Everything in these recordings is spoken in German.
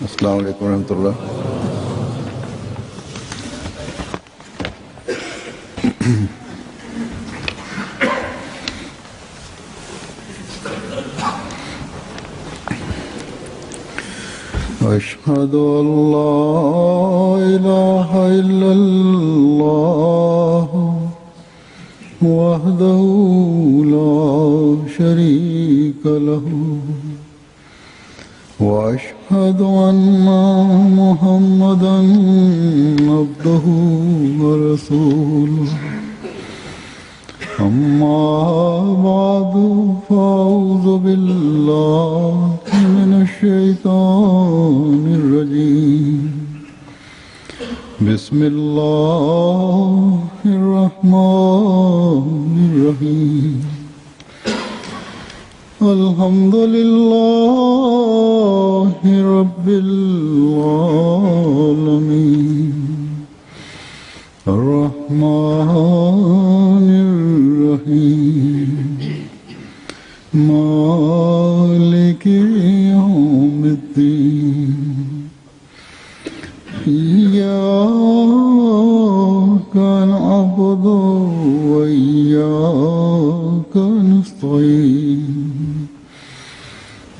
अस्सलाम वालेकुम रहमतुल्लाह। अशहदु अल्ला इलाहा इल्लल्लाह वहदहु ला शरीका लहु وأشهد أن محمدا عبده ورسوله أما بعد فأعوذ بالله من الشيطان الرجيم بسم الله الرحمن الرحيم الحمد لله رب العالمين الرحمن الرحيم مالك يوم الدين إياك نعبد وإياك نستعين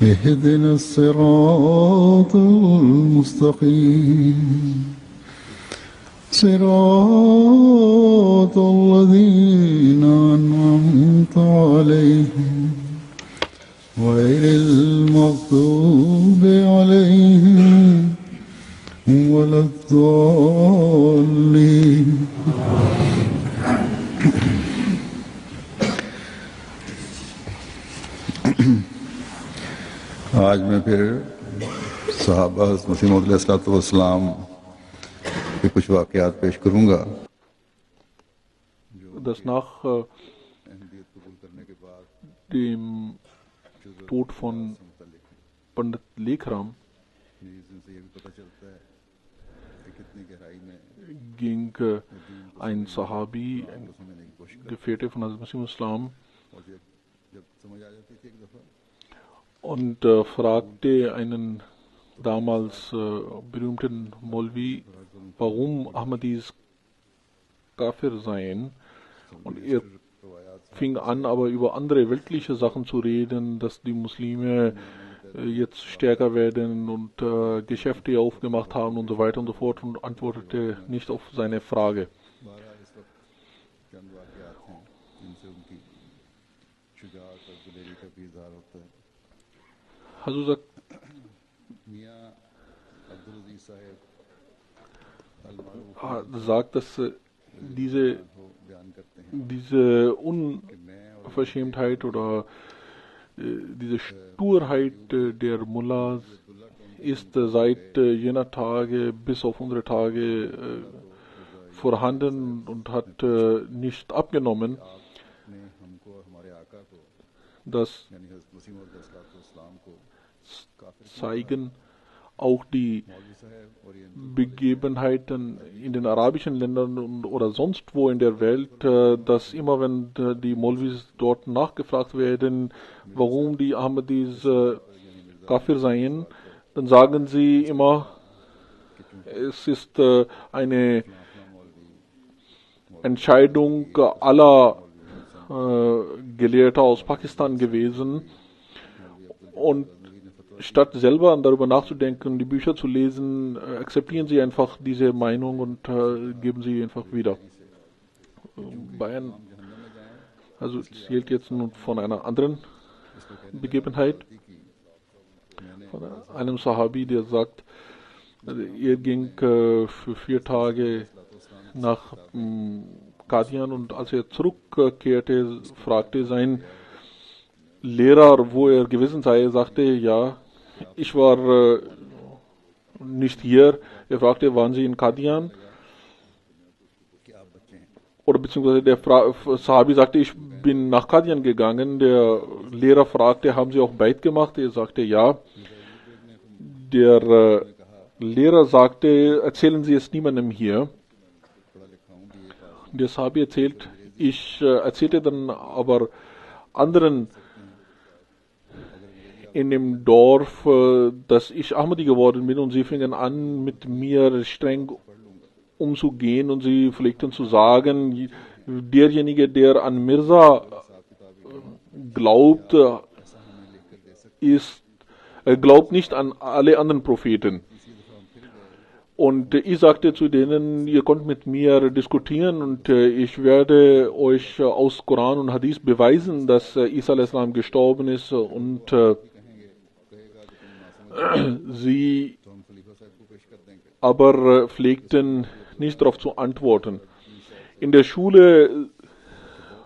اهدنا الصراط المستقيم صراط الذين أنعمت عليهم غير المغضوب عليهم ولا الضالين. आज मैं फिर सहाबा मसीह मौद अलैहिस्सलाम के कुछ वाक़यात पेश करूँगा। Dass nach dem Tod von Pandit Lekram ging ein Sahabi, ein Gefährte von Hazrat Masih Islam, und fragte einen damals berühmten Molvi, warum Ahmadis Kafir seien. Und er fing an, aber über andere weltliche Sachen zu reden, dass die Muslime jetzt stärker werden und Geschäfte aufgemacht haben und so weiter und so fort, und antwortete nicht auf seine Frage. Hazur sagt, dass diese Unverschämtheit oder diese Sturheit der Mullahs ist seit jener Tage bis auf unsere Tage vorhanden und hat nicht abgenommen. Das zeigen auch die Begebenheiten in den arabischen Ländern oder sonst wo in der Welt, dass immer wenn die Molvis dort nachgefragt werden, warum die Ahmadis Kafir seien, dann sagen sie immer, es ist eine Entscheidung aller Gelehrter aus Pakistan gewesen, und statt selber darüber nachzudenken, die Bücher zu lesen, akzeptieren sie einfach diese Meinung und geben sie einfach wieder. Bayern, also erzählt jetzt nun von einer anderen Begebenheit, von einem Sahabi, der sagt, er ging für 4 Tage nach Qadian, und als er zurückkehrte, fragte sein Lehrer, wo er gewesen sei. Er sagte, ja, ich war nicht hier. Er fragte, waren Sie in Qadian? Oder beziehungsweise der Sahabi sagte, ich bin nach Qadian gegangen. Der Lehrer fragte, haben Sie auch Beit gemacht? Er sagte, ja. Der Lehrer sagte, erzählen Sie es niemandem hier. Der Sahabi erzählt, ich erzählte dann aber anderen in dem Dorf, dass ich Ahmadi geworden bin und sie fingen an, mit mir streng umzugehen und sie pflegten zu sagen, derjenige, der an Mirza glaubt, glaubt nicht an alle anderen Propheten. Und ich sagte zu denen, ihr könnt mit mir diskutieren und ich werde euch aus Koran und Hadith beweisen, dass Isa a.s. gestorben ist und sie aber pflegten nicht darauf zu antworten. In der Schule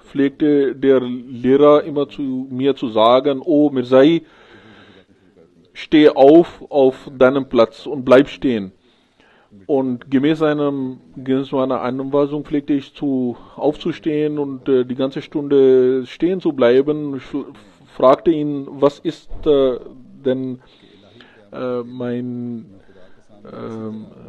pflegte der Lehrer immer zu mir zu sagen, oh Mirzai, steh auf deinem Platz und bleib stehen. Und gemäß meiner Anweisung pflegte ich aufzustehen und die ganze Stunde stehen zu bleiben. Ich fragte ihn, was ist denn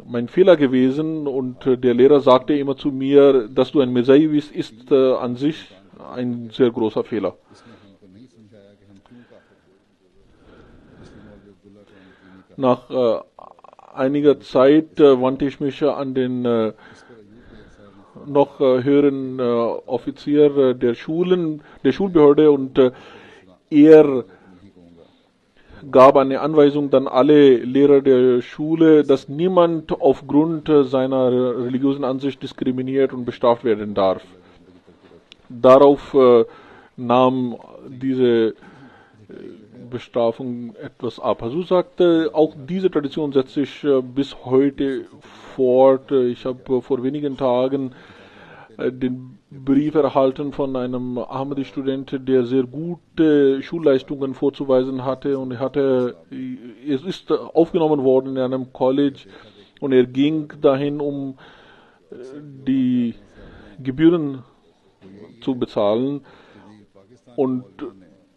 mein Fehler gewesen, und der Lehrer sagte immer zu mir, dass du ein Mirzai bist, ist an sich ein sehr großer Fehler. Nach einiger Zeit wandte ich mich an den noch höheren Offizier der Schulbehörde, und er gab eine Anweisung an alle Lehrer der Schule, dass niemand aufgrund seiner religiösen Ansicht diskriminiert und bestraft werden darf. Darauf nahm diese Bestrafung etwas ab. Also sagte, auch diese Tradition setzt sich bis heute fort. Ich habe vor wenigen Tagen den Brief erhalten von einem Ahmadi-Student, der sehr gute Schulleistungen vorzuweisen hatte, und es ist aufgenommen worden in einem College, und er ging dahin, um die Gebühren zu bezahlen, und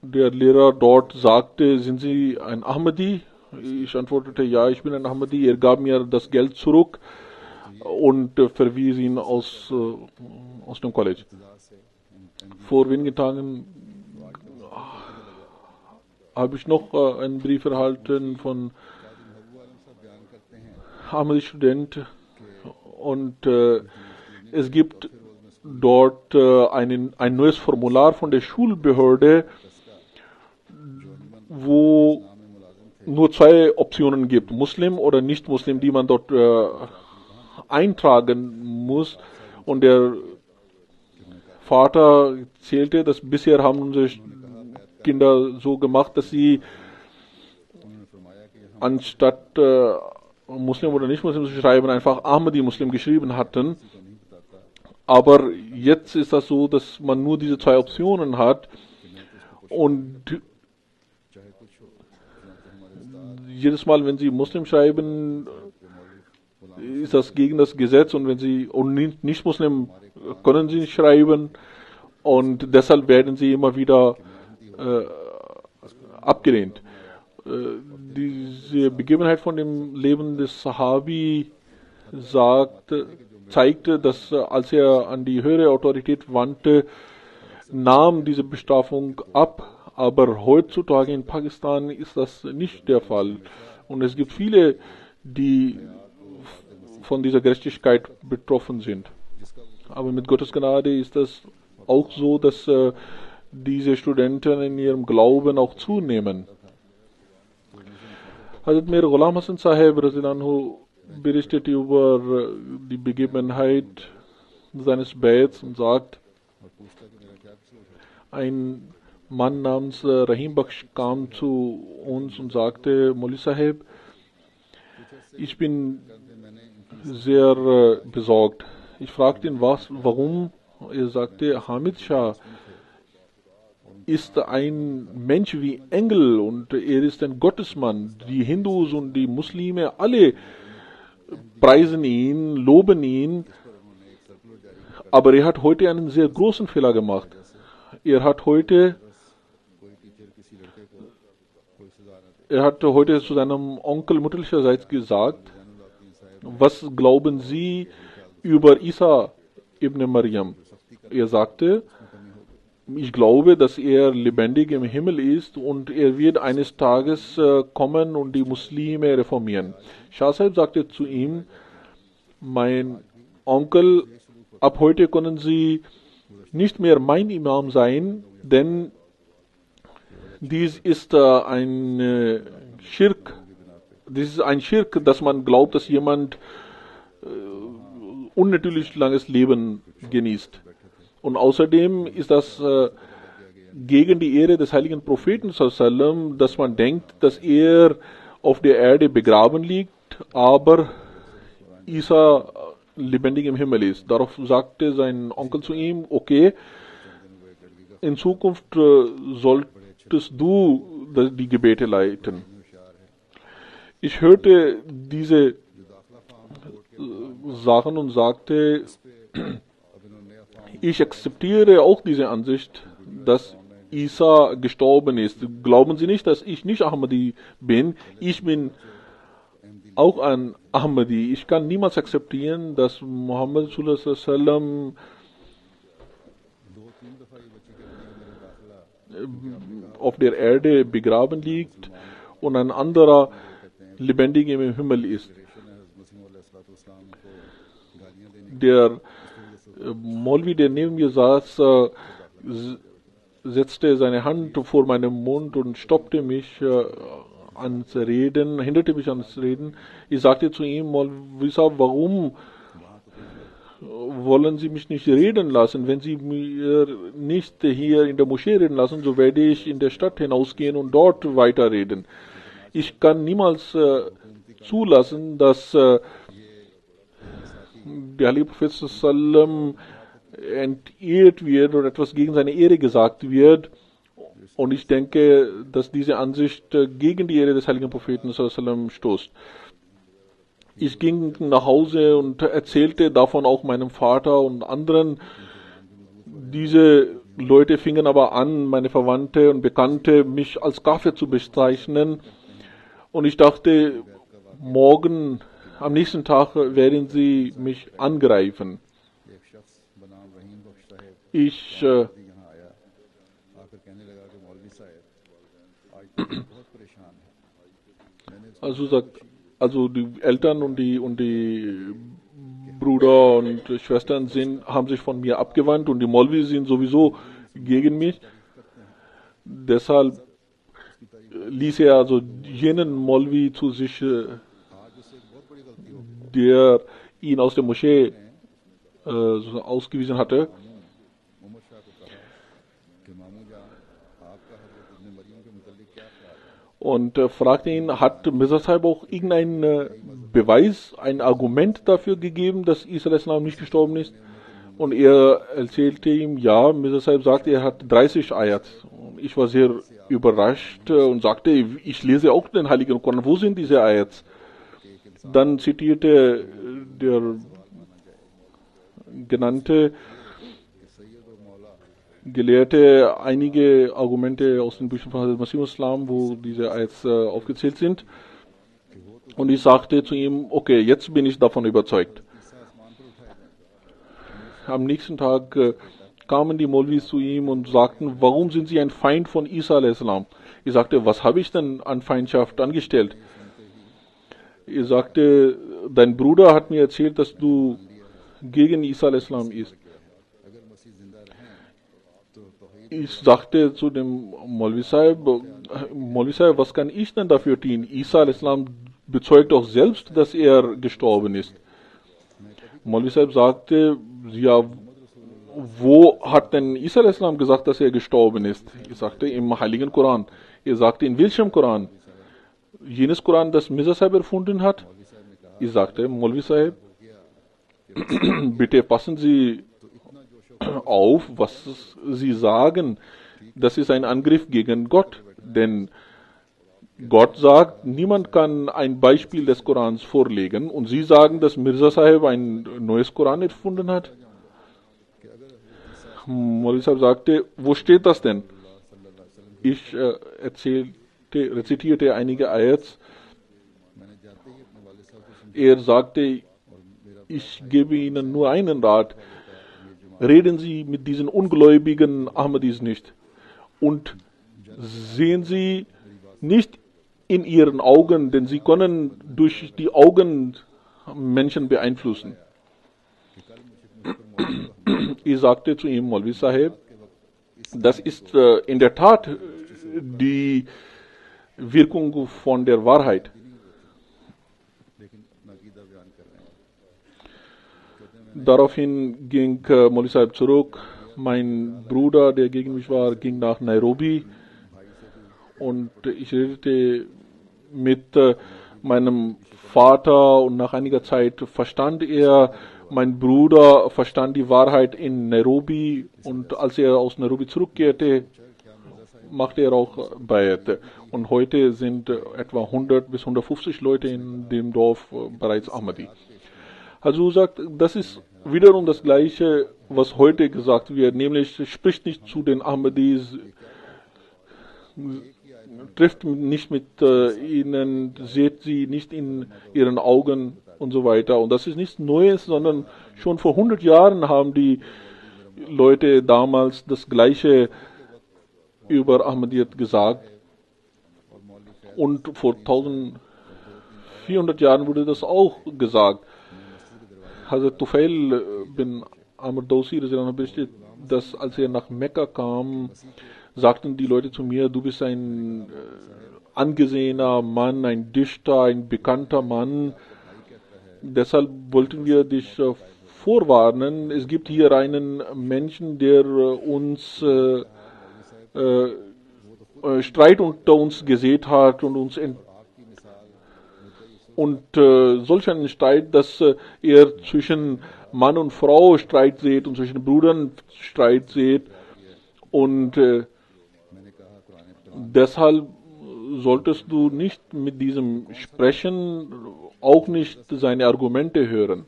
der Lehrer dort sagte, sind Sie ein Ahmadi? Ich antwortete, ja, ich bin ein Ahmadi. Er gab mir das Geld zurück und verwies ihn aus dem College. Vor wenigen Tagen habe ich noch einen Brief erhalten von Ahmadi-Student, und es gibt dort ein neues Formular von der Schulbehörde, wo nur zwei Optionen gibt, Muslim oder Nicht-Muslim, die man dort eintragen muss. Und der Vater zählte, dass bisher haben unsere Kinder so gemacht, dass sie anstatt Muslim oder Nicht-Muslim zu schreiben, einfach Ahmadi-Muslim geschrieben hatten. Aber jetzt ist das so, dass man nur diese zwei Optionen hat, und jedes Mal, wenn Sie Muslim schreiben, ist das gegen das Gesetz, und wenn Sie nicht Muslim können Sie nicht schreiben, und deshalb werden Sie immer wieder abgelehnt. Diese Begebenheit von dem Leben des Sahabi zeigte, dass als er an die höhere Autorität wandte, nahm diese Bestrafung ab. Aber heutzutage in Pakistan ist das nicht der Fall. Und es gibt viele, die von dieser Gerechtigkeit betroffen sind. Aber mit Gottes Gnade ist das auch so, dass diese Studenten in ihrem Glauben auch zunehmen. Hazrat Mir Ghulam Hasan Sahib berichtet über die Begebenheit seines Baits und sagt, ein Mann namens Rahim Baksh kam zu uns und sagte, Maulvi Sahib, ich bin sehr besorgt. Ich fragte ihn, warum? Er sagte, Hamid Shah ist ein Mensch wie Engel und er ist ein Gottesmann. Die Hindus und die Muslime, alle preisen ihn, loben ihn, aber er hat heute einen sehr großen Fehler gemacht. Er hat heute zu seinem Onkel mütterlicherseits gesagt, was glauben Sie über Isa ibn Maryam? Er sagte, ich glaube, dass er lebendig im Himmel ist und er wird eines Tages kommen und die Muslime reformieren. Shah Sahib sagte zu ihm, mein Onkel, ab heute können Sie nicht mehr mein Imam sein, denn dies ist Schirk. Dies ist ein Schirk, dass man glaubt, dass jemand unnatürlich langes Leben genießt. Und außerdem ist das gegen die Ehre des heiligen Propheten, sallam, dass man denkt, dass er auf der Erde begraben liegt, aber Isa lebendig im Himmel ist. Darauf sagte sein Onkel zu ihm, okay, in Zukunft solltest du die Gebete leiten. Ich hörte diese Sachen und sagte, ich akzeptiere auch diese Ansicht, dass Isa gestorben ist. Glauben Sie nicht, dass ich nicht Ahmadi bin? Ich bin auch ein Ahmadi. Ich kann niemals akzeptieren, dass Muhammad sallallahu alaihi wasallam auf der Erde begraben liegt und ein anderer lebendig im Himmel ist. Der Maulvi, der neben mir saß, setzte seine Hand vor meinem Mund und stoppte mich ans Reden, hinderte mich ans Reden. Ich sagte zu ihm, Maulvi Sahib, warum wollen Sie mich nicht reden lassen? Wenn Sie mir nicht hier in der Moschee reden lassen, so werde ich in der Stadt hinausgehen und dort weiterreden. Ich kann niemals zulassen, dass der heilige Prophet sallam entehrt wird oder etwas gegen seine Ehre gesagt wird. Und ich denke, dass diese Ansicht gegen die Ehre des heiligen Propheten sallam stoßt. Ich ging nach Hause und erzählte davon auch meinem Vater und anderen. Diese Leute fingen aber an, meine Verwandte und Bekannte, mich als Kafir zu bezeichnen. Und ich dachte, morgen, am nächsten Tag werden sie mich angreifen. Ich also die Eltern und die Brüder und Schwestern haben sich von mir abgewandt und die Maulvis sind sowieso gegen mich. Deshalb ließ er also jenen Maulvi zu sich, der ihn aus der Moschee ausgewiesen hatte. Und fragte ihn, hat Mirza Sahib auch irgendeinen Beweis, ein Argument dafür gegeben, dass Isa a.s. nicht gestorben ist? Und er erzählte ihm, ja, Mirza Sahib sagte, er hat 30 Ayats. Ich war sehr überrascht und sagte, ich lese auch den Heiligen Koran, wo sind diese Ayats? Dann zitierte der genannte Gelehrte einige Argumente aus den Büchern von Hazrat Masih Islam, wo diese Ayats aufgezählt sind. Und ich sagte zu ihm, okay, jetzt bin ich davon überzeugt. Am nächsten Tag kamen die Maulvis zu ihm und sagten, warum sind Sie ein Feind von Isa a.s.? Ich sagte, was habe ich denn an Feindschaft angestellt? Ich sagte, dein Bruder hat mir erzählt, dass du gegen Isa a.s. bist. Ich sagte zu dem Maulvi Sahib, was kann ich denn dafür tun? Isa a.s. bezeugt doch selbst, dass er gestorben ist. Maulvi Sahib sagte, ja, wo hat denn Isa a.s. gesagt, dass er gestorben ist? Ich sagte, im Heiligen Koran. Er sagte, in welchem Koran? Jenes Koran, das Mirza Sahib erfunden hat? Ich sagte, Maulvi Sahib, bitte passen Sie auf, was Sie sagen. Das ist ein Angriff gegen Gott. Denn Gott sagt, niemand kann ein Beispiel des Korans vorlegen. Und Sie sagen, dass Mirza Sahib ein neues Koran erfunden hat? Maulvi Sahib sagte, wo steht das denn? Ich rezitierte einige Ayats. Er sagte, ich gebe Ihnen nur einen Rat. reden Sie mit diesen ungläubigen Ahmadis nicht und sehen Sie nicht in ihren Augen, denn sie können durch die Augen Menschen beeinflussen. Ich sagte zu ihm, Maulvi Sahib, das ist in der Tat die Wirkung von der Wahrheit. Daraufhin ging Maulvi Sahib zurück. Mein Bruder, der gegen mich war, ging nach Nairobi und ich redete mit meinem Vater und nach einiger Zeit verstand er, mein Bruder verstand die Wahrheit in Nairobi und als er aus Nairobi zurückkehrte, machte er auch Bayat. Und heute sind etwa 100 bis 150 Leute in dem Dorf bereits Ahmadi. Also sagt, das ist wiederum das Gleiche, was heute gesagt wird, nämlich spricht nicht zu den Ahmadis, trifft nicht mit ihnen, seht sie nicht in ihren Augen und so weiter. Und das ist nichts Neues, sondern schon vor 100 Jahren haben die Leute damals das Gleiche über Ahmadiyyat gesagt. Und vor 1400 Jahren wurde das auch gesagt. Hazrat Tufail bin Amr Dawsi berichtet, dass als er nach Mekka kam, sagten die Leute zu mir, du bist ein angesehener Mann, ein Dichter, ein bekannter Mann. Deshalb wollten wir dich vorwarnen. Es gibt hier einen Menschen, der uns Streit unter uns gesät hat und uns solch einen Streit, dass er zwischen Mann und Frau Streit seht und zwischen Brüdern Streit seht. Und deshalb solltest du nicht mit diesem sprechen, auch nicht seine Argumente hören.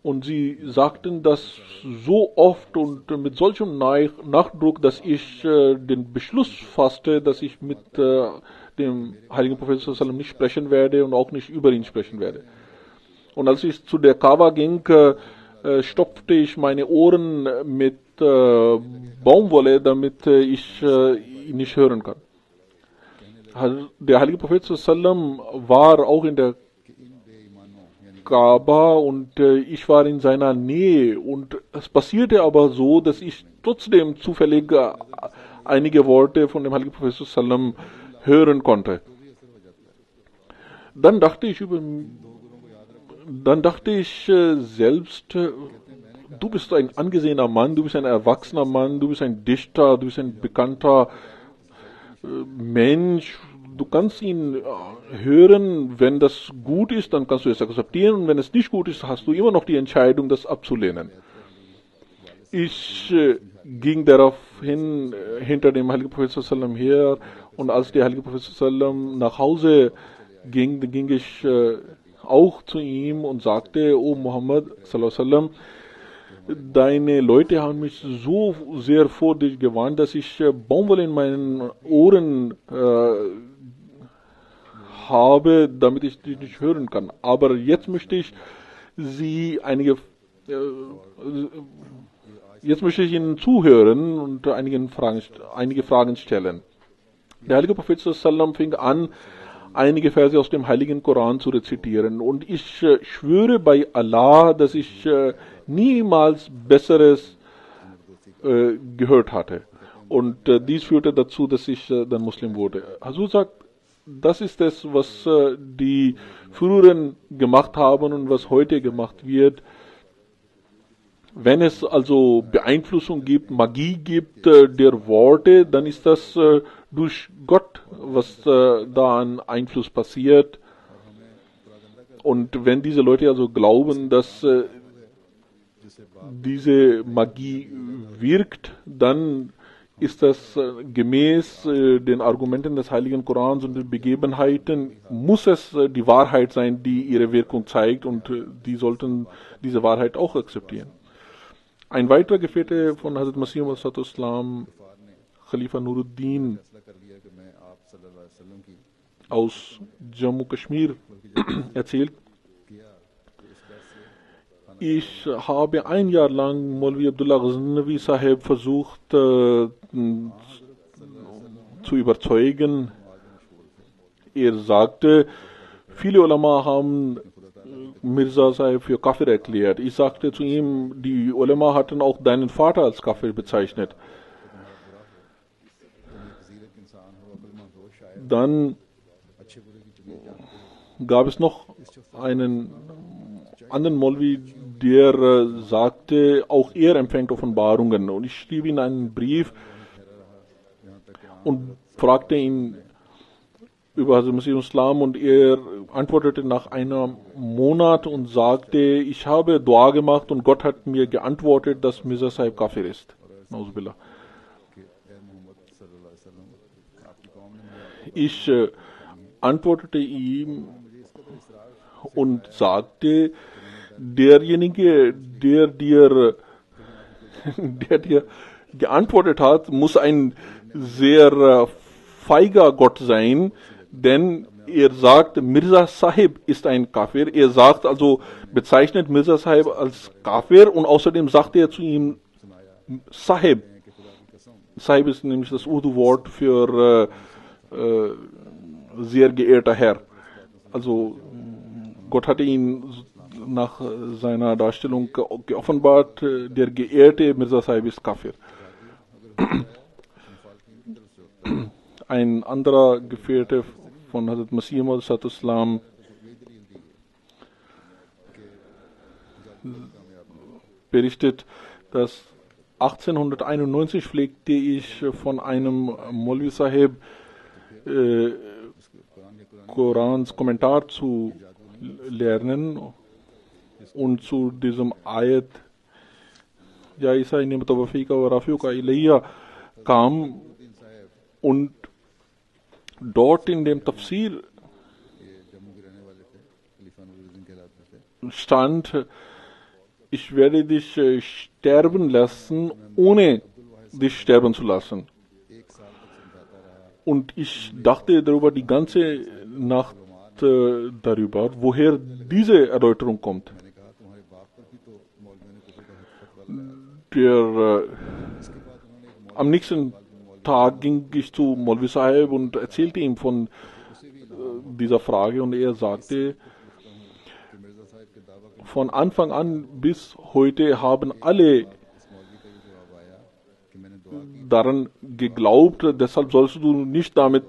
Und sie sagten das so oft und mit solchem Nachdruck, dass ich den Beschluss fasste, dass ich mit dem heiligen Propheten nicht sprechen werde und auch nicht über ihn sprechen werde. Und als ich zu der Kaaba ging, stopfte ich meine Ohren mit Baumwolle, damit ich ihn nicht hören kann. Der heilige Prophet war auch in der Kaaba und ich war in seiner Nähe und es passierte aber so, dass ich trotzdem zufällig einige Worte von dem heiligen Prophet hören konnte. Dann dachte ich selbst, du bist ein angesehener Mann, du bist ein erwachsener Mann, du bist ein Dichter, du bist ein bekannter Mensch, du kannst ihn hören, wenn das gut ist, dann kannst du es akzeptieren und wenn es nicht gut ist, hast du immer noch die Entscheidung, das abzulehnen. Ich ging daraufhin hinter dem heiligen Prophet her und als der heilige Prophet nach Hause ging, dann ging ich auch zu ihm und sagte, O Muhammad sallam, deine Leute haben mich so sehr vor dich gewarnt, dass ich Baumwolle in meinen Ohren habe, damit ich dich nicht hören kann. Aber jetzt möchte ich Ihnen zuhören und einige Fragen stellen. Der heilige Prophet fing an, einige Verse aus dem heiligen Koran zu rezitieren. Und ich schwöre bei Allah, dass ich niemals Besseres gehört hatte. Und dies führte dazu, dass ich dann Muslim wurde. Hazur sagt, das ist es, was die früheren gemacht haben und was heute gemacht wird. Wenn es also Beeinflussung gibt, Magie gibt der Worte, dann ist das durch Gott, was da an Einfluss passiert. Und wenn diese Leute also glauben, dass diese Magie wirkt, dann ist das gemäß den Argumenten des heiligen Korans und den Begebenheiten, muss es die Wahrheit sein, die ihre Wirkung zeigt und die sollten diese Wahrheit auch akzeptieren. Ein weiterer Gefährte von Hazrat Masih Islam, Khalifa Nuruddin aus Jammu Kashmir, erzählt, Ich habe ein Jahr lang Maulvi Abdullah Ghaznavi Sahib versucht zu überzeugen. Er sagte, viele Ulama haben Mirza Sahib für Kafir erklärt. Ich sagte zu ihm, die Ulama hatten auch deinen Vater als Kafir bezeichnet. Dann gab es noch einen anderen Maulvi, der sagte, auch er empfängt Offenbarungen. Und ich schrieb ihm einen Brief und fragte ihn über Hazrat Masih Islam, und er antwortete nach einem Monat und sagte, ich habe Dua gemacht und Gott hat mir geantwortet, dass Mirza Sahib Kafir ist. Nauzubillah. Ich antwortete ihm und sagte, derjenige, der dir geantwortet hat, muss ein sehr feiger Gott sein, denn er sagt, Mirza Sahib ist ein Kafir. Er sagt also, bezeichnet Mirza Sahib als Kafir, und außerdem sagt er zu ihm Sahib. Sahib ist nämlich das Urdu-Wort für sehr geehrter Herr. Also Gott hatte ihn nach seiner Darstellung geoffenbart, der geehrte Mirza Sahib ist Kafir. Ein anderer Gefährte von Hazrat Masih Maud Islam berichtet, dass 1891 pflegte ich von einem Maulvi Sahib Korans Kommentar zu lernen, und zu diesem Ayat Ja Isa inni mutawafika wa rafiuka ilayya kam, und dort in dem Tafsir stand, ich werde dich sterben lassen, ohne dich sterben zu lassen. Und ich dachte darüber die ganze Nacht darüber, woher diese Erläuterung kommt. Am nächsten Tag ging ich zu Maulvi Sahib und erzählte ihm von dieser Frage, und er sagte, von Anfang an bis heute haben alle daran geglaubt, deshalb sollst du nicht damit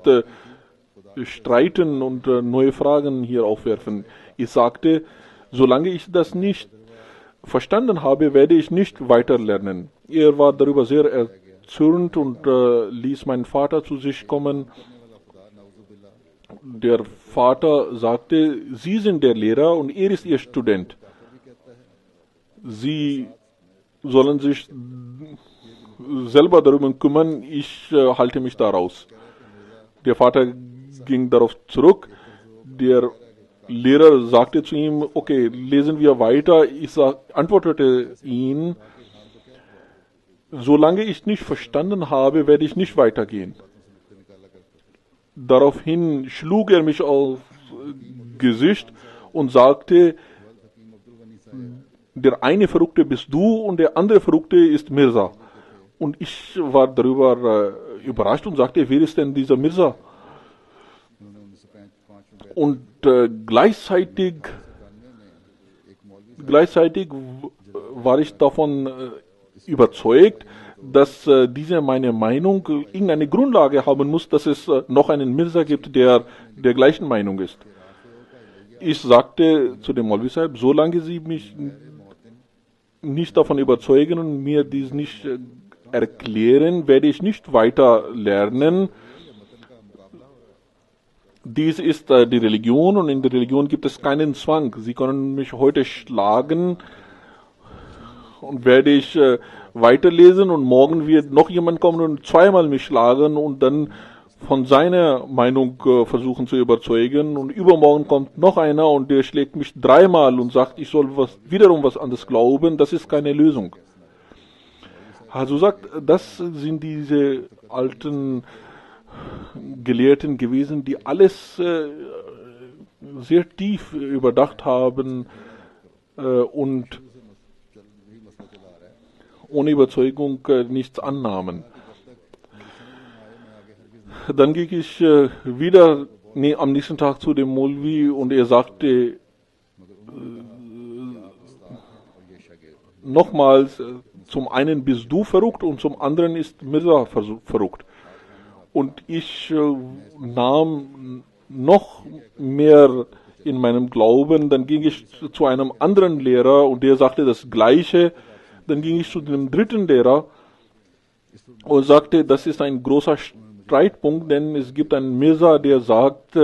streiten und neue Fragen hier aufwerfen. Ich sagte, solange ich das nicht verstanden habe, werde ich nicht weiter lernen. Er war darüber sehr erzürnt und ließ meinen Vater zu sich kommen. Der Vater sagte, Sie sind der Lehrer und er ist Ihr Student. Sie sollen sich selber darüber kümmern, ich halte mich da raus. Der Vater ging darauf zurück. Der Lehrer sagte zu ihm, okay, lesen wir weiter. Ich antwortete ihm, solange ich nicht verstanden habe, werde ich nicht weitergehen. Daraufhin schlug er mich aufs Gesicht und sagte, der eine Verrückte bist du und der andere Verrückte ist Mirza. Und ich war darüber überrascht und sagte, wer ist denn dieser Mirza? Und gleichzeitig war ich davon überzeugt, dass diese meine Meinung irgendeine Grundlage haben muss, dass es noch einen Mirza gibt, der der gleichen Meinung ist. Ich sagte zu dem Maulvi Sahib, solange Sie mich nicht davon überzeugen und mir dies nicht erklären, werde ich nicht weiter lernen. Dies ist die Religion und in der Religion gibt es keinen Zwang. Sie können mich heute schlagen und werde ich weiterlesen und morgen wird noch jemand kommen und zweimal mich schlagen und dann von seiner Meinung versuchen zu überzeugen, und übermorgen kommt noch einer und der schlägt mich dreimal und sagt, ich soll wiederum was anderes glauben. Das ist keine Lösung. Also sagt, das sind diese alten Gelehrten gewesen, die alles sehr tief überdacht haben und ohne Überzeugung nichts annahmen. Dann ging ich wieder am nächsten Tag zu dem Molvi und er sagte nochmals, zum einen bist du verrückt und zum anderen ist Mirza verrückt. Und ich nahm noch mehr in meinem Glauben. Dann ging ich zu einem anderen Lehrer und der sagte das Gleiche. Dann ging ich zu dem dritten Lehrer und sagte, das ist ein großer Streitpunkt, denn es gibt einen Mirza, der sagt,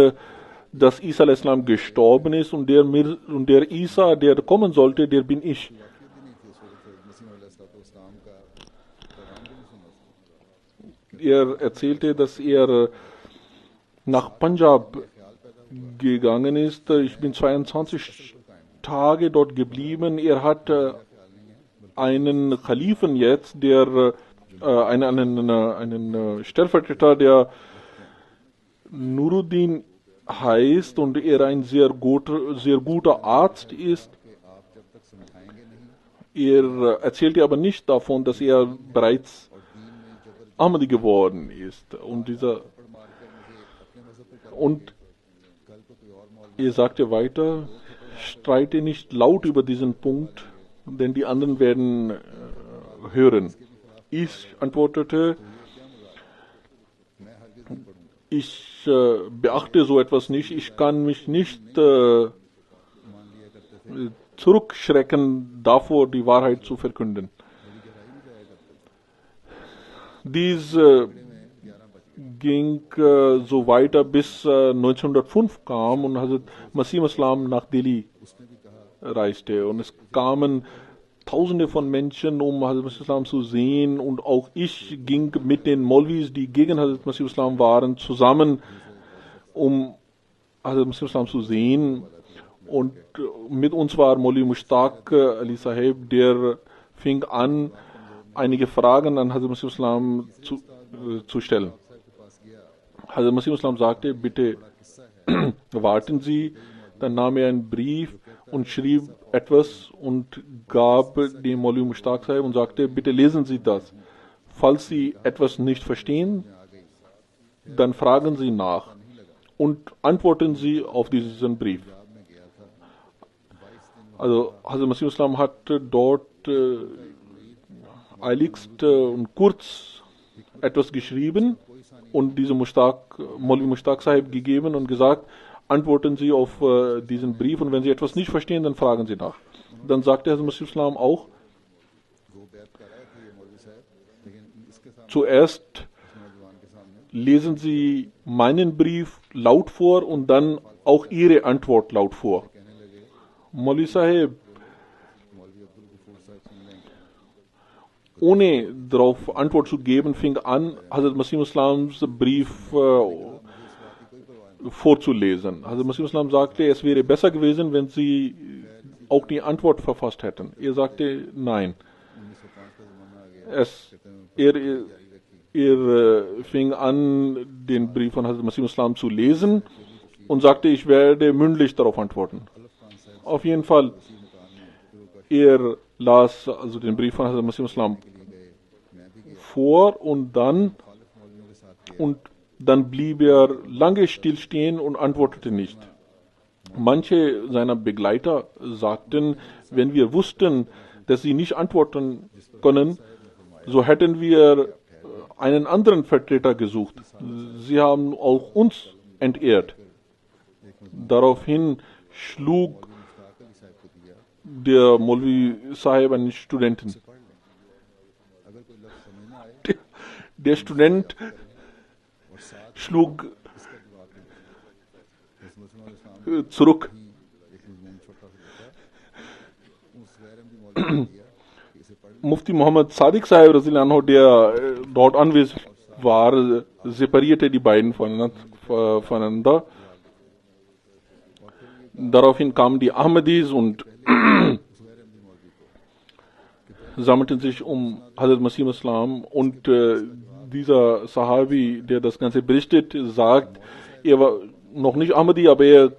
dass Isa a.s. gestorben ist und der Isa, der kommen sollte, der bin ich. Er erzählte, dass er nach Punjab gegangen ist. Ich bin 22 Tage dort geblieben. Er hat einen Khalifen jetzt, der einen Stellvertreter, der Nuruddin heißt und er ein sehr guter Arzt ist. Er erzählte aber nicht davon, dass er bereits Ahmadi geworden ist. Und er sagte weiter, streite nicht laut über diesen Punkt, denn die anderen werden hören. Ich antwortete, ich beachte so etwas nicht, ich kann mich nicht zurückschrecken davor, die Wahrheit zu verkünden. Dies ging so weiter bis 1905 kam und Hazrat Masih Islam nach Delhi reiste. Und es kamen Tausende von Menschen, um Hazrat Masih Islam zu sehen. Und auch ich ging mit den Maulvis, die gegen Hazrat Masih Islam waren, zusammen, um Hazrat Masih Islam zu sehen. Und mit uns war Maulvi Mushtaq Ali Sahib, der fing an, einige Fragen an Hazrat Masih Islam zu stellen. Hazrat Masih Islam sagte, bitte warten Sie. Dann nahm er einen Brief und schrieb etwas und gab dem Maulvi Mushtaq Sahib und sagte, bitte lesen Sie das. Falls Sie etwas nicht verstehen, dann fragen Sie nach und antworten Sie auf diesen Brief. Also Hazrat Masih Islam hat dort eiligst und kurz etwas geschrieben und diese Maulvi Mushtaq Sahib gegeben und gesagt, antworten Sie auf diesen Brief und wenn Sie etwas nicht verstehen, dann fragen Sie nach. Dann sagte Hazrat Masih Islam auch, zuerst lesen Sie meinen Brief laut vor und dann auch Ihre Antwort laut vor. Maulvi Sahib, ohne darauf Antwort zu geben, fing an, Hazrat Masih Islams Brief vorzulesen. Hazrat Masih Islam sagte, es wäre besser gewesen, wenn Sie auch die Antwort verfasst hätten. Er sagte, nein. Er fing an, den Brief von Hazrat Masih Islam zu lesen und sagte, ich werde mündlich darauf antworten. Auf jeden Fall, er las also den Brief von Hazrat Masih Islam vor und dann blieb er lange stillstehen und antwortete nicht. Manche seiner Begleiter sagten, wenn wir wussten, dass sie nicht antworten können, so hätten wir einen anderen Vertreter gesucht. Sie haben auch uns entehrt. Daraufhin schlug der Maulvi Sahib einen Studenten. Der Student schlug zurück. Mufti Muhammad Sadiq Sahib, der dort anwesend war, separierte die beiden voneinander. Daraufhin kamen die Ahmadis und sammelten sich um Hazrat Masih Islam und dieser Sahabi, der das Ganze berichtet, sagt, er war noch nicht Ahmadi, aber er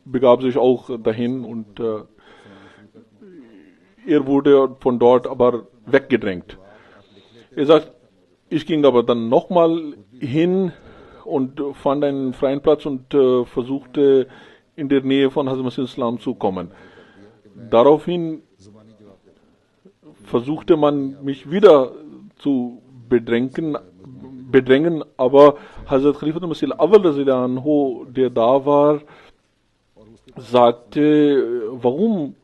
begab sich auch dahin und er wurde von dort aber weggedrängt. Er sagt, ich ging aber dann nochmal hin und fand einen freien Platz und versuchte in der Nähe von Hazrat Masih Islam zu kommen. Daraufhin versuchte man mich wieder zu bedrängen, aber Hazrat Khalifatul Masih Awwal, der da war, sagte, warum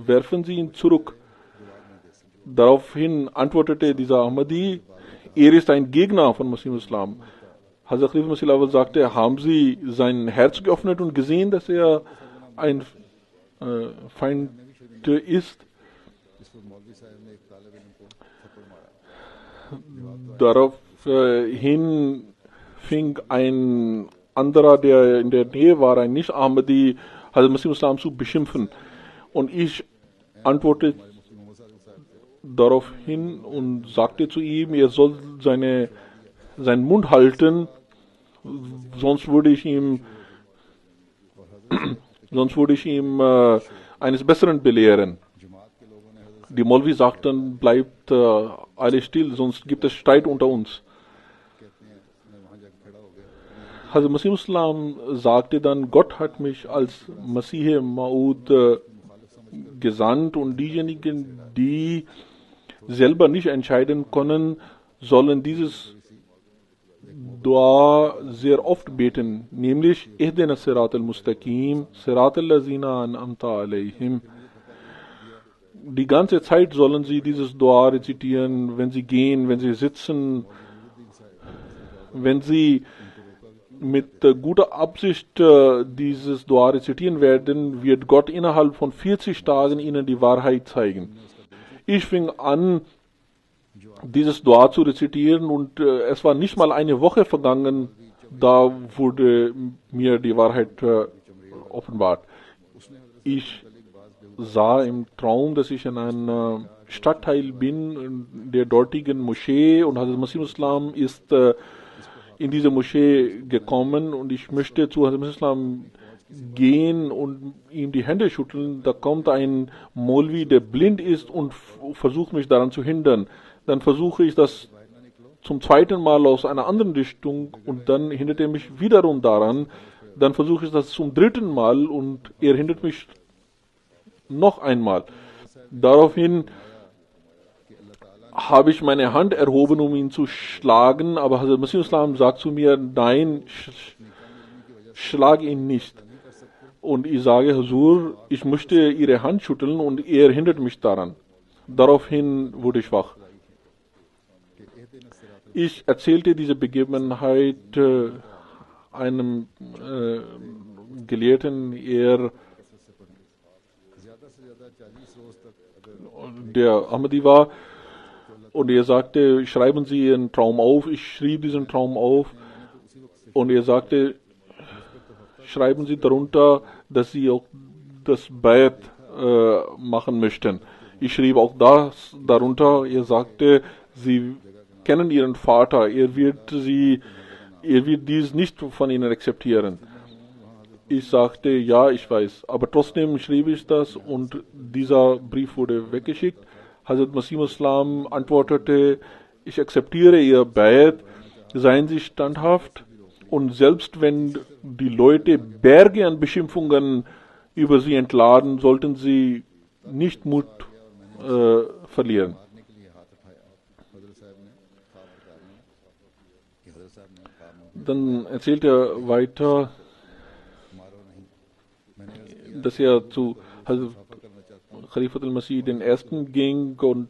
werfen Sie ihn zurück? Daraufhin antwortete dieser Ahmadi, er ist ein Gegner von Masih Islam. Hazrat Khalifatul Masih Awwal sagte, haben Sie sein Herz geöffnet und gesehen, dass er ein Feind ist? Daraufhin fing ein anderer, der in der Nähe war, ein Nicht-Ahmadi, Hazrat Masih Islam zu beschimpfen. Und ich antwortete daraufhin und sagte zu ihm, er soll seinen Mund halten, sonst würde ich ihm eines Besseren belehren. Die Molvi sagten, bleibt alle still, sonst gibt es Streit unter uns. Hazrat Masih Islam sagte dann, Gott hat mich als Masih Maud gesandt und diejenigen, die selber nicht entscheiden können, sollen dieses Dua sehr oft beten, nämlich Ihdina Sirat al-Mustaqim, Sirat al-Lazina an'amta alayhim. Die ganze Zeit sollen sie dieses Dua rezitieren, wenn sie gehen, wenn sie sitzen, wenn sie mit guter Absicht dieses Dua rezitieren werden, wird Gott innerhalb von 40 Tagen ihnen die Wahrheit zeigen. Ich fing an, dieses Dua zu rezitieren und es war nicht mal eine Woche vergangen, da wurde mir die Wahrheit offenbart. Ich sah im Traum, dass ich in einem Stadtteil bin, in der dortigen Moschee, und Hazrat Masih Islam ist in diese Moschee gekommen und ich möchte zu Hazrat Masih Islam gehen und ihm die Hände schütteln. Da kommt ein Molvi, der blind ist und versucht mich daran zu hindern. Dann versuche ich das zum zweiten Mal aus einer anderen Richtung und dann hindert er mich wiederum daran. Dann versuche ich das zum dritten Mal und er hindert mich noch einmal. Daraufhin habe ich meine Hand erhoben, um ihn zu schlagen, aber Hazrat Masih Islam sagt zu mir, nein, schlag ihn nicht. Und ich sage, Hazur, ich möchte Ihre Hand schütteln und er hindert mich daran. Daraufhin wurde ich wach. Ich erzählte diese Begebenheit einem Gelehrten, der Ahmadi war, und er sagte, schreiben Sie Ihren Traum auf. Ich schrieb diesen Traum auf und er sagte, schreiben Sie darunter, dass Sie auch das Bayat machen möchten. Ich schrieb auch das darunter. Er sagte, Sie kennen Ihren Vater, er wird dies nicht von Ihnen akzeptieren. Ich sagte, ja, ich weiß, aber trotzdem schrieb ich das und dieser Brief wurde weggeschickt. Hazrat Masih Islam antwortete, ich akzeptiere Ihr Bayat, seien Sie standhaft, und selbst wenn die Leute Berge an Beschimpfungen über Sie entladen, sollten Sie nicht Mut verlieren. Dann erzählt er weiter, dass er zu Khalifatul Masih den Ersten ging und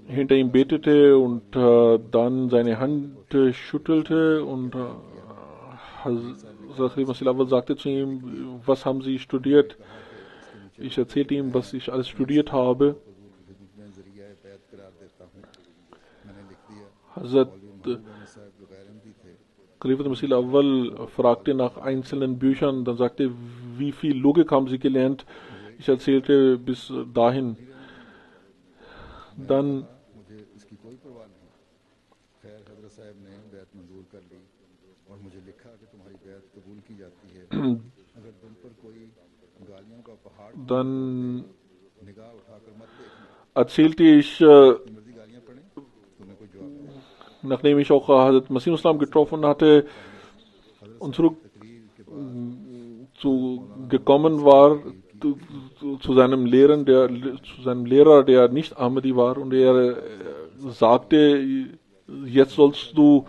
hinter ihm betete und dann seine Hand schüttelte und Khalifatul Masih sagte zu ihm, was haben Sie studiert? Ich erzählte ihm, was ich alles studiert habe. Hazrat Khalifatul Masih Awwal fragte nach einzelnen Büchern, dann sagte, wie viel Logik haben Sie gelernt? Ich erzählte bis dahin. Dann erzählte ich, nachdem ich auch Hazrat Masih Islam getroffen hatte und zurück gekommen war zu seinem Lehrer, der nicht Ahmadi war, und er sagte, jetzt sollst du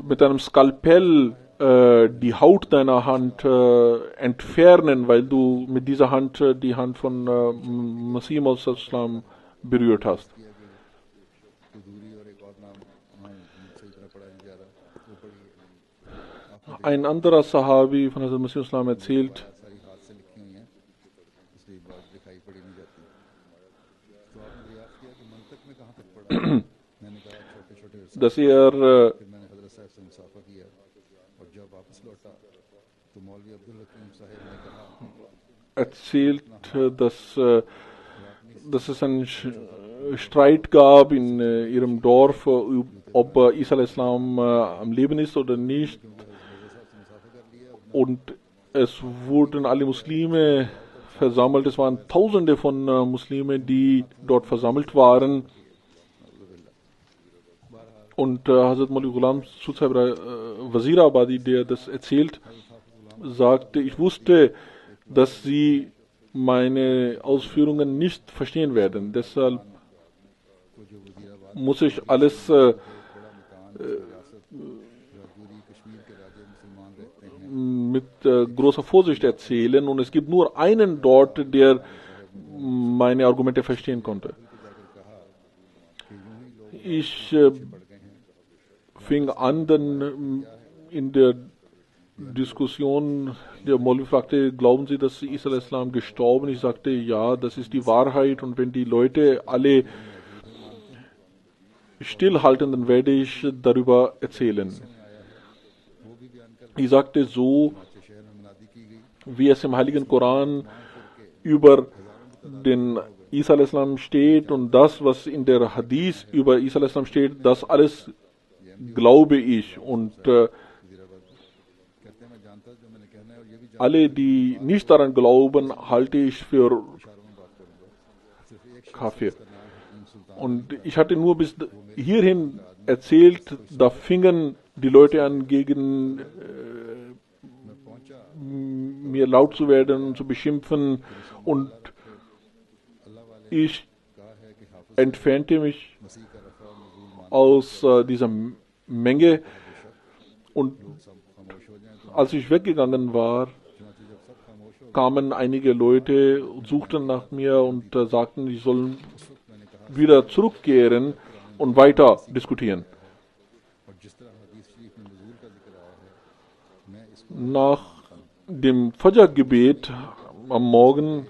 mit einem Skalpell die Haut deiner Hand entfernen, weil du mit dieser Hand die Hand von Masih Islam berührt hast. Ein anderer Sahabi von Hazrat Masih Islam erzählt, dass er erzählt, dass es einen Streit gab in ihrem Dorf, ob Isa al-Islam am Leben ist oder nicht. Und es wurden alle Muslime versammelt. Es waren Tausende von Muslimen, die dort versammelt waren. Und Hazrat Maulvi Ghulam Sood Sahib Wazirabadi, der das erzählt, sagte, ich wusste, dass sie meine Ausführungen nicht verstehen werden. Deshalb muss ich alles mit großer Vorsicht erzählen, und es gibt nur einen dort, der meine Argumente verstehen konnte. Ich fing an, dann in der Diskussion, der Maulvi fragte, glauben Sie, dass Isa al-Islam gestorben ist? Ich sagte, ja, das ist die Wahrheit, und wenn die Leute alle stillhalten, dann werde ich darüber erzählen. Ich sagte, so wie es im Heiligen Koran über den Isa al-Islam steht und das, was in der Hadith über Isa al-Islam steht, das alles glaube ich, und alle, die nicht daran glauben, halte ich für Kafir. Und ich hatte nur bis hierhin erzählt, da fingen die Leute an, gegen mir laut zu werden und zu beschimpfen, und ich entfernte mich aus dieser Menge, und als ich weggegangen war, kamen einige Leute und suchten nach mir und sagten, ich soll wieder zurückkehren und weiter diskutieren. Nach dem Fajr-Gebet am Morgen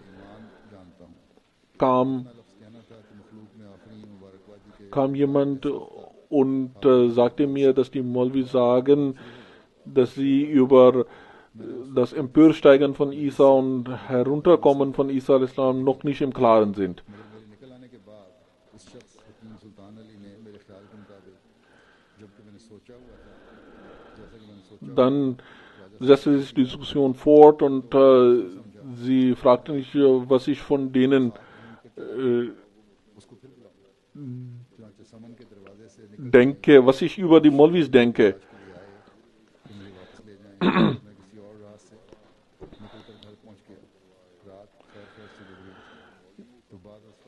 kam jemand und sagte mir, dass die Maulvis sagen, dass sie über das Emporsteigen von Isa und Herunterkommen von Isa al-Islam noch nicht im Klaren sind. Dann setzte sich die Diskussion fort, und sie fragten mich, was ich von denen denke, was ich über die Maulvis denke.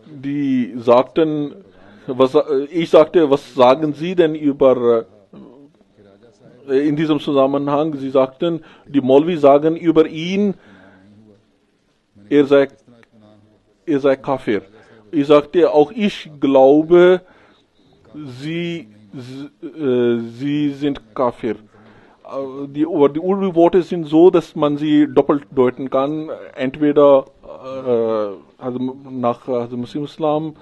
Die sagten, ich sagte, was sagen Sie denn über, in diesem Zusammenhang? Sie sagten, die Maulvis sagen über ihn, er sei Kafir. Ich sagte, auch ich glaube, sie sind Kafir. Die Urdu-Worte sind so, dass man sie doppelt deuten kann. Entweder also nach Masih Islam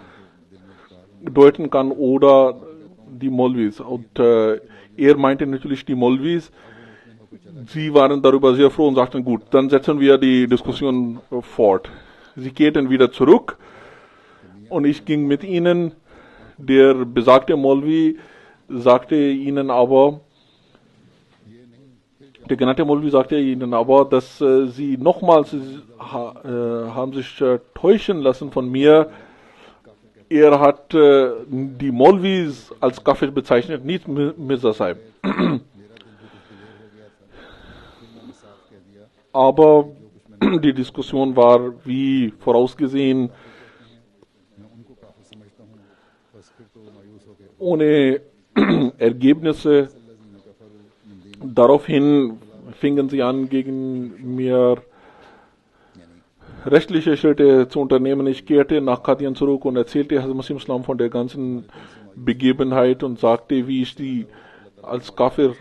deuten kann oder die Maulvis. Und er meinte natürlich die Maulvis. Sie waren darüber sehr froh und sagten, gut, dann setzen wir die Diskussion fort. Sie kehrten wieder zurück und ich ging mit ihnen. Der besagte Maulvi sagte ihnen aber, Der genannte Molvi sagte ihnen aber, dass sie nochmals haben sich täuschen lassen von mir. Er hat die Molvis als Kafir bezeichnet, nicht Mirza Sahib. Aber die Diskussion war, wie vorausgesehen, ohne Ergebnisse. Daraufhin fingen sie an, gegen mir rechtliche Schritte zu unternehmen. Ich kehrte nach Qadian zurück und erzählte Hazrat Masih Islam von der ganzen Begebenheit und sagte, wie ich die als Kafir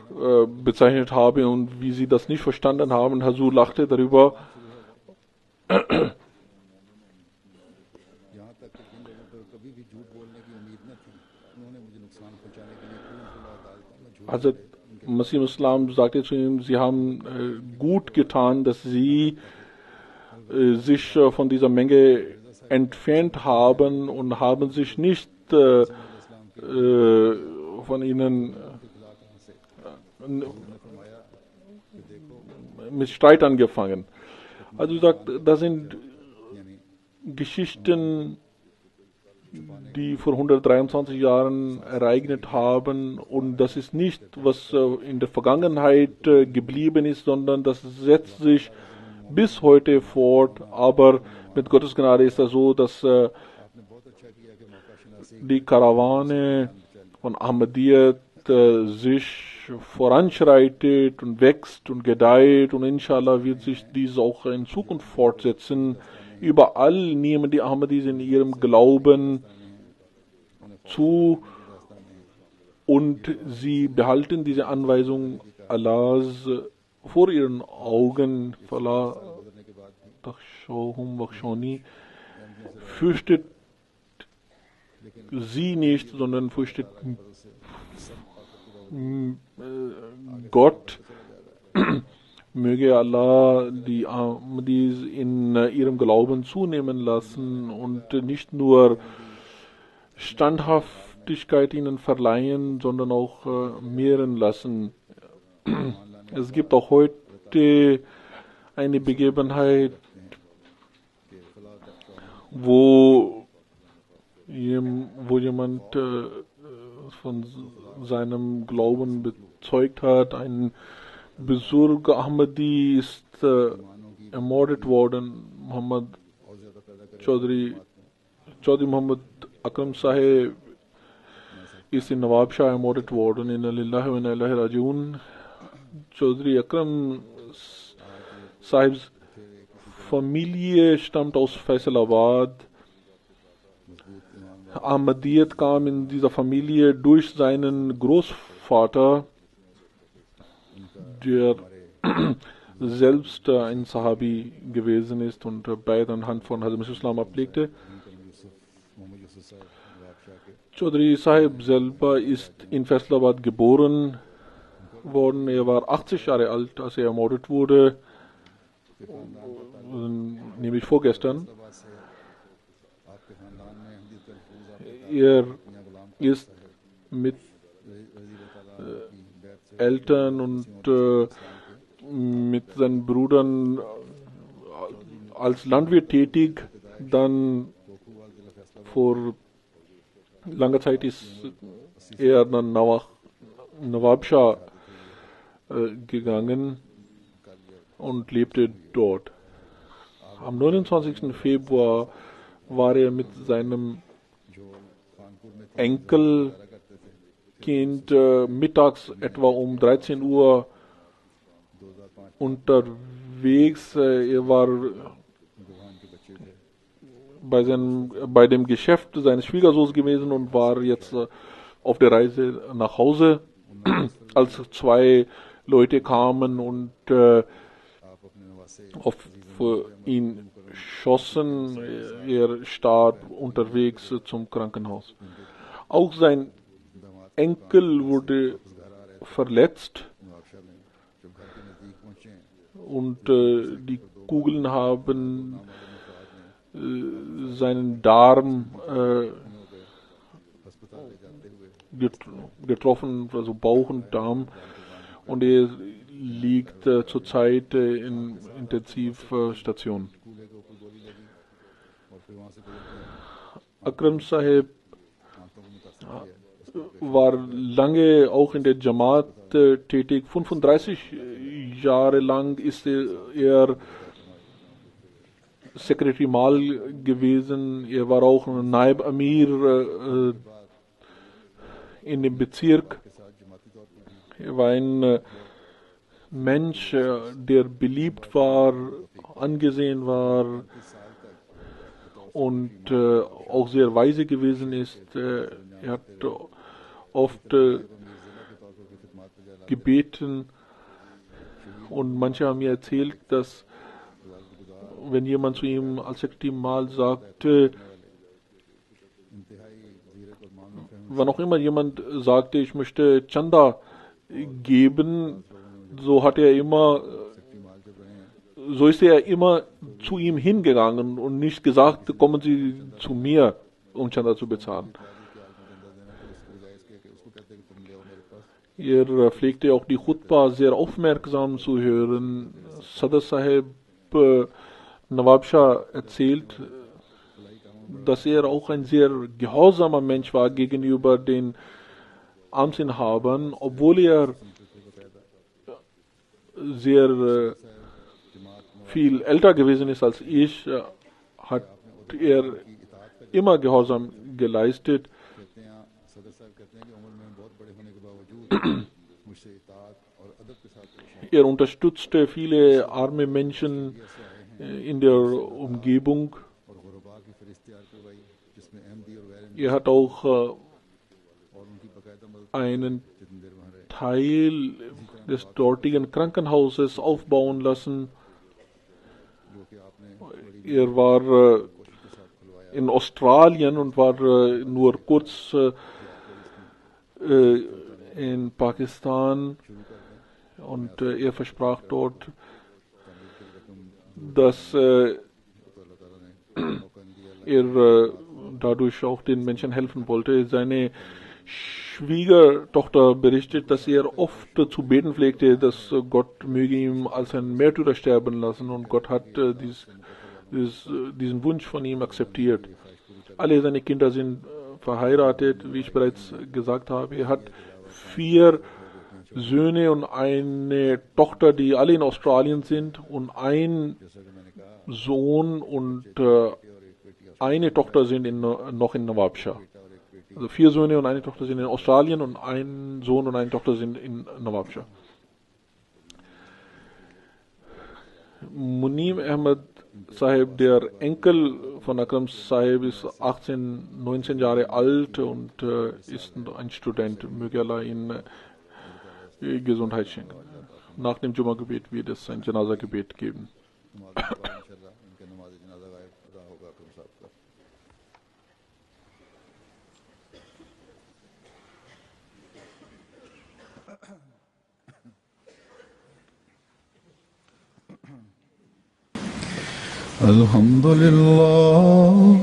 bezeichnet habe und wie sie das nicht verstanden haben. Hazur lachte darüber. Also Masih Islam sagte zu ihm, sie haben gut getan, dass sie sich von dieser Menge entfernt haben und haben sich nicht von ihnen mit Streit angefangen. Also sagt, das sind Geschichten, die vor 123 Jahren ereignet haben, und das ist nicht, was in der Vergangenheit geblieben ist, sondern das setzt sich bis heute fort. Aber mit Gottes Gnade ist das so, dass die Karawane von Ahmadiyyat sich voranschreitet und wächst und gedeiht, und inshallah wird sich dies auch in Zukunft fortsetzen. Überall nehmen die Ahmadis in ihrem Glauben zu und sie behalten diese Anweisung Allahs vor ihren Augen. Fala takhshawhum wakhshawni. Fürchtet sie nicht, sondern fürchtet Gott. Möge Allah die Ahmadis in ihrem Glauben zunehmen lassen und nicht nur Standhaftigkeit ihnen verleihen, sondern auch mehren lassen. Es gibt auch heute eine Begebenheit, wo jemand von seinem Glauben bezeugt hat. Ein Busurg Ahmadi ist ermordet worden. Chaudhry Muhammad Akram Sahib ist in Nawab Shah ermordet worden. Inna lillahi wa inna ilaihi rajiun. Chaudhry Akram Sahibs Familie stammt aus Faisalabad. Ahmadiyyat kam in dieser Familie durch seinen Großvater, der selbst ein Sahabi gewesen ist und beide anhand von Hazrat Masih Islam ablegte. Chaudhry Sahib selber ist in Faisalabad geboren worden. Er war 80 Jahre alt, als er ermordet wurde, nämlich vorgestern. Er ist mit Eltern und mit seinen Brüdern als Landwirt tätig. Dann vor langer Zeit ist er dann nach Nawab Shah gegangen und lebte dort. Am 29. Februar war er mit seinem Enkelkind mittags etwa um 13 Uhr unterwegs. Er war bei dem Geschäft seines Schwiegersohns gewesen und war jetzt auf der Reise nach Hause, als zwei Leute kamen und auf ihn schossen. Er starb unterwegs zum Krankenhaus. Auch sein Enkel wurde verletzt und die Kugeln haben seinen Darm getroffen, also Bauch und Darm, und er liegt zurzeit in Intensivstation. Akram Sahib war lange auch in der Jamaat tätig. 35 Jahre lang ist er Sekretär Mal gewesen. Er war auch Naib Amir in dem Bezirk. Er war ein Mensch, der beliebt war, angesehen war und auch sehr weise gewesen ist. Er hat oft gebeten und manche haben mir erzählt, dass wenn jemand zu ihm als Sekretär Mal sagte, wann auch immer jemand sagte, ich möchte Chanda geben, so ist er immer zu ihm hingegangen und nicht gesagt, kommen Sie zu mir, um Chanda zu bezahlen. Er pflegte auch die Khutbah sehr aufmerksam zu hören. Sadr Sahib Nawab Shah erzählt, dass er auch ein sehr gehorsamer Mensch war gegenüber den Amtsinhabern, obwohl er sehr viel älter gewesen ist als ich, hat er immer Gehorsam geleistet. Er unterstützte viele arme Menschen in der Umgebung. Er hat auch einen Teil des dortigen Krankenhauses aufbauen lassen. Er war in Australien und war nur kurz in Pakistan und er versprach dort, dass er dadurch auch den Menschen helfen wollte. Seine Schwiegertochter berichtet, dass er oft zu beten pflegte, dass Gott möge ihm als ein Märtyrer sterben lassen, und Gott hat diesen Wunsch von ihm akzeptiert. Alle seine Kinder sind verheiratet, wie ich bereits gesagt habe. Er hat 4 Söhne und eine Tochter, die alle in Australien sind, und ein Sohn und eine Tochter sind noch in Nawab Shah. Also 4 Söhne und eine Tochter sind in Australien und ein Sohn und eine Tochter sind in Nawab Shah. Munim Ahmed Sahib, der Enkel von Akram Sahib, ist 18, 19 Jahre alt und ist ein Student. Möge Allah ihn Gesundheit schenken. Nach dem Jumma-Gebet wird es ein Janaza-Gebet geben. Alhamdulillah,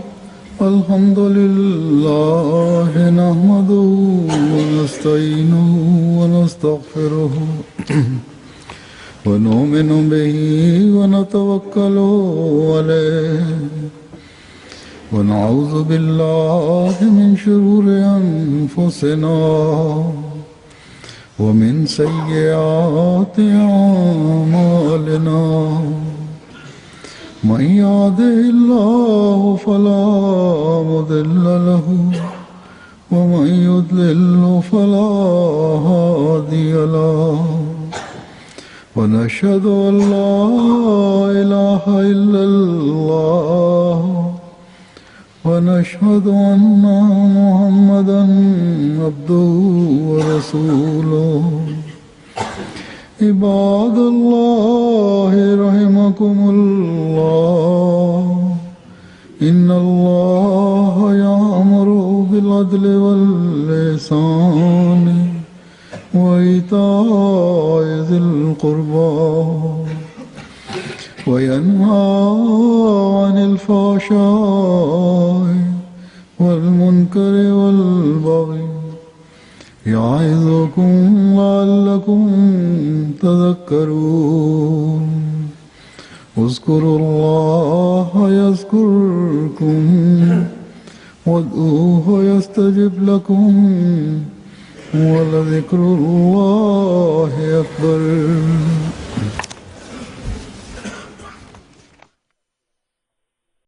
nahmaduhu wa nasta'inuhu wa nastaghfiruhu wa nu'minu bihi wa natawakkalu alayhi wa na'udhu billahi min shururi anfusina wa min sayyiati a'malina. من يهده الله فلا مضل له ومن يضلل فلا هادي له ونشهد أن لا إله إلا الله ونشهد أن محمدا عبده ورسوله. عباد الله رحمكم الله إن الله يأمر بالعدل والإحسان وإيتاء ذي القربى وينهى عن الفحشاء والمنكر والبغي يعظكم لعلكم تذكرون اذكروا الله يذكركم وادعوه يستجب لكم ولذكر الله أكبر.